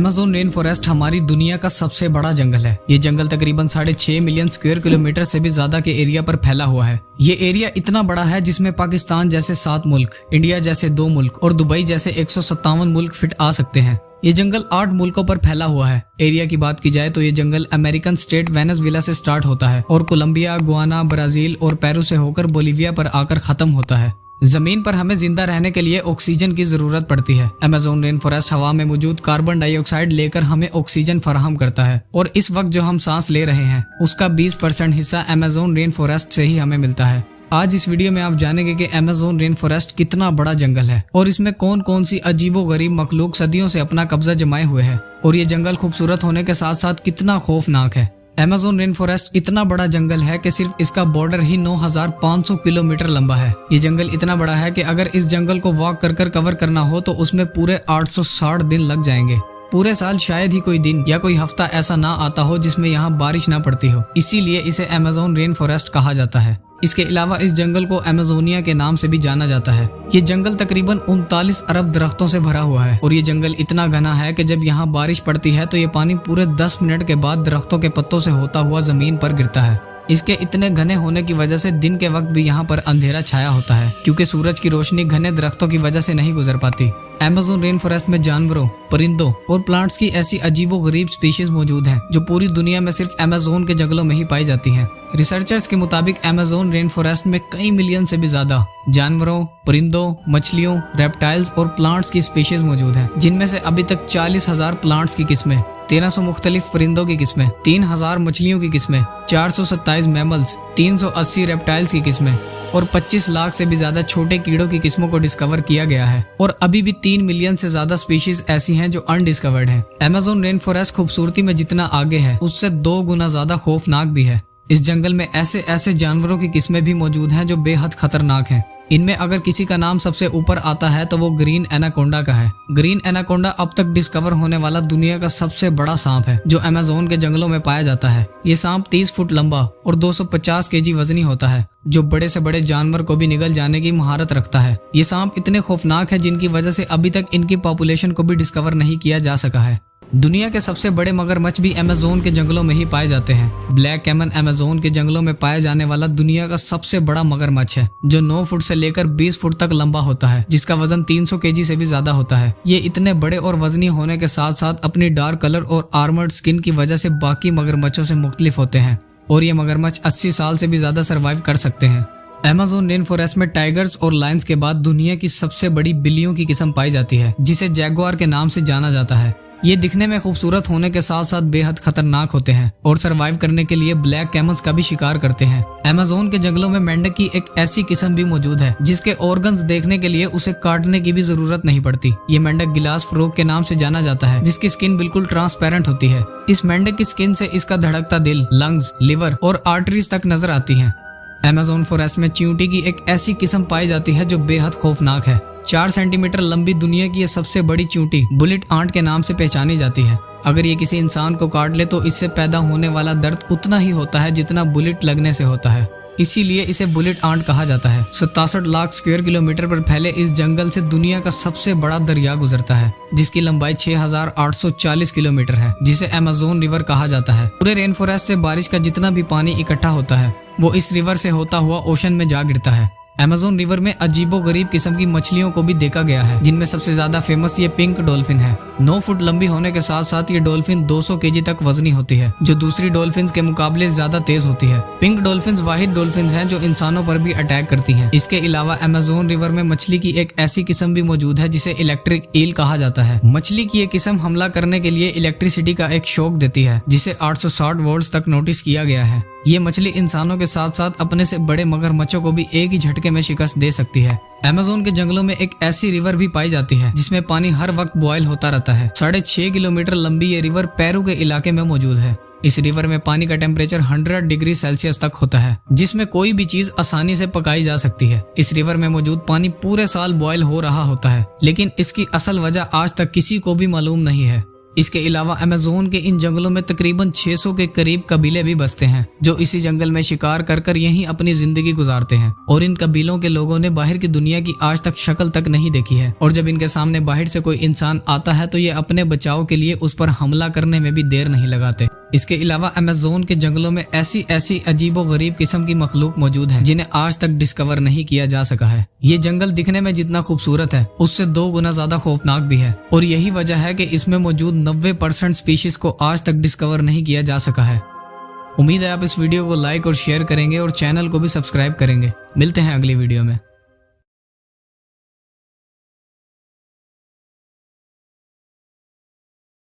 Amazon rain forest हमारी दुनिया का सबसे बड़ा जंगल है। ये जंगल तकरीबन 6.5 मिलियन स्क्वायर किलोमीटर से भी ज्यादा के एरिया पर फैला हुआ है। ये एरिया इतना बड़ा है जिसमें पाकिस्तान जैसे 7 मुल्क, इंडिया जैसे 2 मुल्क और दुबई जैसे 157 मुल्क फिट आ सकते हैं। ये जंगल 8 मुल्कों पर फैला हुआ है। एरिया की बात की जाए तो ये जंगल अमेरिकन स्टेट वेनेजुएला से स्टार्ट होता है और कोलंबिया, गुआना, ब्राजील और पेरू से होकर बोलीविया पर आकर खत्म होता है। जमीन पर हमें जिंदा रहने के लिए ऑक्सीजन की जरूरत पड़ती है। अमेज़न रेन फॉरेस्ट हवा में मौजूद कार्बन डाइऑक्साइड लेकर हमें ऑक्सीजन फराहम करता है और इस वक्त जो हम सांस ले रहे हैं उसका 20% हिस्सा अमेज़न रेन फॉरेस्ट से ही हमें मिलता है। आज इस वीडियो में आप जानेंगे कि अमेज़न रेन फॉरेस्ट कितना बड़ा जंगल है और इसमें कौन कौन सी अजीबोगरीब मखलूक सदियों से अपना कब्जा जमाए हुए है और ये जंगल खूबसूरत होने के साथ साथ कितना खौफनाक है। अमेज़न रेन फॉरेस्ट इतना बड़ा जंगल है कि सिर्फ इसका बॉर्डर ही 9500 किलोमीटर लंबा है। ये जंगल इतना बड़ा है कि अगर इस जंगल को वॉक कर कवर करना हो तो उसमें पूरे 860 दिन लग जाएंगे। पूरे साल शायद ही कोई दिन या कोई हफ्ता ऐसा ना आता हो जिसमें यहाँ बारिश ना पड़ती हो, इसीलिए इसे अमेज़न रेन फॉरेस्ट कहा जाता है। इसके अलावा इस जंगल को अमेज़ोनिया के नाम से भी जाना जाता है। ये जंगल तकरीबन 39 अरब दरख्तों से भरा हुआ है और ये जंगल इतना घना है कि जब यहाँ बारिश पड़ती है तो ये पानी पूरे 10 मिनट के बाद दरख्तों के पत्तों से होता हुआ जमीन पर गिरता है। इसके इतने घने होने की वजह से दिन के वक्त भी यहाँ पर अंधेरा छाया होता है क्योंकि सूरज की रोशनी घने दरख्तों की वजह से नहीं गुजर पाती। अमेज़न रेन फॉरेस्ट में जानवरों, परिंदों और प्लांट्स की ऐसी अजीबोगरीब स्पीशीज मौजूद हैं जो पूरी दुनिया में सिर्फ अमेज़न के जंगलों में ही पाई जाती हैं। रिसर्चर्स के मुताबिक अमेज़न रेन फॉरेस्ट में कई मिलियन से भी ज्यादा जानवरों, परिंदों, मछलियों, रेप्टाइल्स और प्लांट्स की स्पीशीज मौजूद हैं, जिनमें से अभी तक 40,000 प्लांट्स की किस्में, 1300 मुख्तलिफ परिंदों की किस्में, 3000 मछलियों की किस्में, 427 मैमल्स, 380 रेप्टाइल्स की किस्में और 25 लाख से भी ज्यादा छोटे कीड़ों की किस्मों को डिस्कवर किया गया है और अभी भी 3 मिलियन से ज्यादा स्पीशीज ऐसी हैं जो अनडिस्कवर्ड हैं। अमेज़न रेन फॉरेस्ट खूबसूरती में जितना आगे है उससे 2 गुना ज्यादा खौफनाक भी है। इस जंगल में ऐसे जानवरों की किस्में भी मौजूद हैं जो बेहद खतरनाक हैं। इनमें अगर किसी का नाम सबसे ऊपर आता है तो वो ग्रीन एनाकोंडा का है। ग्रीन एनाकोंडा अब तक डिस्कवर होने वाला दुनिया का सबसे बड़ा सांप है जो अमेज़न के जंगलों में पाया जाता है। ये सांप 30 फुट लंबा और 250 केजी वजनी होता है जो बड़े से बड़े जानवर को भी निगल जाने की महारत रखता है। ये सांप इतने खौफनाक है जिनकी वजह से अभी तक इनकी पॉपुलेशन को भी डिस्कवर नहीं किया जा सका है। दुनिया के सबसे बड़े मगरमच्छ भी अमेज़न के जंगलों में ही पाए जाते हैं। ब्लैक कैमन अमेज़न के जंगलों में पाया जाने वाला दुनिया का सबसे बड़ा मगरमच्छ है जो 9 फुट से लेकर 20 फुट तक लंबा होता है, जिसका वजन 300 केजी से भी ज्यादा होता है। ये इतने बड़े और वजनी होने के साथ साथ अपनी डार्क कलर और आर्मर्ड स्किन की वजह से बाकी मगरमच्छों से मुख्तलिफ होते हैं और ये मगरमच्छ 80 साल से भी ज्यादा सर्वाइव कर सकते हैं। अमेज़न रेन फॉरेस्ट में टाइगर्स और लायंस के बाद दुनिया की सबसे बड़ी बिल्लियों की किस्म पाई जाती है जिसे जैगुआर के नाम से जाना जाता है। ये दिखने में खूबसूरत होने के साथ साथ बेहद खतरनाक होते हैं और सरवाइव करने के लिए ब्लैक कैमल्स का भी शिकार करते हैं। अमेज़न के जंगलों में मेंढक की एक ऐसी किस्म भी मौजूद है जिसके ऑर्गन्स देखने के लिए उसे काटने की भी जरूरत नहीं पड़ती। ये मेंढक गिलास फ्रॉग के नाम से जाना जाता है जिसकी स्किन बिल्कुल ट्रांसपेरेंट होती है। इस मेंढक की स्किन से इसका धड़कता दिल, लंग्स, लिवर और आर्टरीज तक नजर आती है। अमेज़न फॉरेस्ट में चींटी की एक ऐसी किस्म पाई जाती है जो बेहद खौफनाक है। 4 सेंटीमीटर लंबी दुनिया की ये सबसे बड़ी चींटी बुलेट आंट के नाम से पहचानी जाती है। अगर ये किसी इंसान को काट ले तो इससे पैदा होने वाला दर्द उतना ही होता है जितना बुलेट लगने से होता है, इसीलिए इसे बुलेट आंट कहा जाता है। 67 लाख स्क्वायर किलोमीटर पर फैले इस जंगल से दुनिया का सबसे बड़ा दरिया गुजरता है जिसकी लंबाई 6840 किलोमीटर है, जिसे अमेज़न रिवर कहा जाता है। पूरे रेन फॉरेस्ट से बारिश का जितना भी पानी इकट्ठा होता है वो इस रिवर से होता हुआ ओशन में जा गिरता है। अमेज़न रिवर में अजीबोगरीब किस्म की मछलियों को भी देखा गया है जिनमें सबसे ज्यादा फेमस ये पिंक डॉल्फिन है। 9 फुट लंबी होने के साथ साथ ये डॉल्फिन 200 केजी तक वजनी होती है जो दूसरी डॉल्फिन्स के मुकाबले ज्यादा तेज होती है। पिंक डॉल्फिन्स वाहिद डॉल्फिन्स हैं जो इंसानों पर भी अटैक करती हैं। इसके अलावा अमेज़न रिवर में मछली की एक ऐसी किस्म भी मौजूद है जिसे इलेक्ट्रिक ईल कहा जाता है। मछली की ये किस्म हमला करने के लिए इलेक्ट्रिसिटी का एक शॉक देती है जिसे 860 वोल्ट तक नोटिस किया गया है। ये मछली इंसानों के साथ साथ अपने से बड़े मगरमच्छों को भी एक ही झटके में शिकस्त दे सकती है। अमेज़न के जंगलों में एक ऐसी रिवर भी पाई जाती है जिसमें पानी हर वक्त बॉयल होता रहता है। 6.5 किलोमीटर लंबी ये रिवर पेरू के इलाके में मौजूद है। इस रिवर में पानी का टेम्परेचर 100 डिग्री सेल्सियस तक होता है जिसमें कोई भी चीज आसानी से पकाई जा सकती है। इस रिवर में मौजूद पानी पूरे साल बॉयल हो रहा होता है लेकिन इसकी असल वजह आज तक किसी को भी मालूम नहीं है। इसके अलावा अमेज़न के इन जंगलों में तकरीबन 600 के करीब कबीले भी बसते हैं जो इसी जंगल में शिकार कर कर यहीं अपनी जिंदगी गुजारते हैं। और इन कबीलों के लोगों ने बाहर की दुनिया की आज तक शक्ल तक नहीं देखी है, और जब इनके सामने बाहर से कोई इंसान आता है तो ये अपने बचाव के लिए उस पर हमला करने में भी देर नहीं लगाते। इसके अलावा अमेज़न के जंगलों में ऐसी अजीबो गरीब किस्म की मखलूक मौजूद है जिन्हें आज तक डिस्कवर नहीं किया जा सका है। ये जंगल दिखने में जितना खूबसूरत है उससे 2 गुना ज्यादा खौफनाक भी है, और यही वजह है कि इसमें मौजूद 90% स्पीशीज को आज तक डिस्कवर नहीं किया जा सका है। उम्मीद है आप इस वीडियो को लाइक और शेयर करेंगे और चैनल को भी सब्सक्राइब करेंगे। मिलते हैं अगली वीडियो में।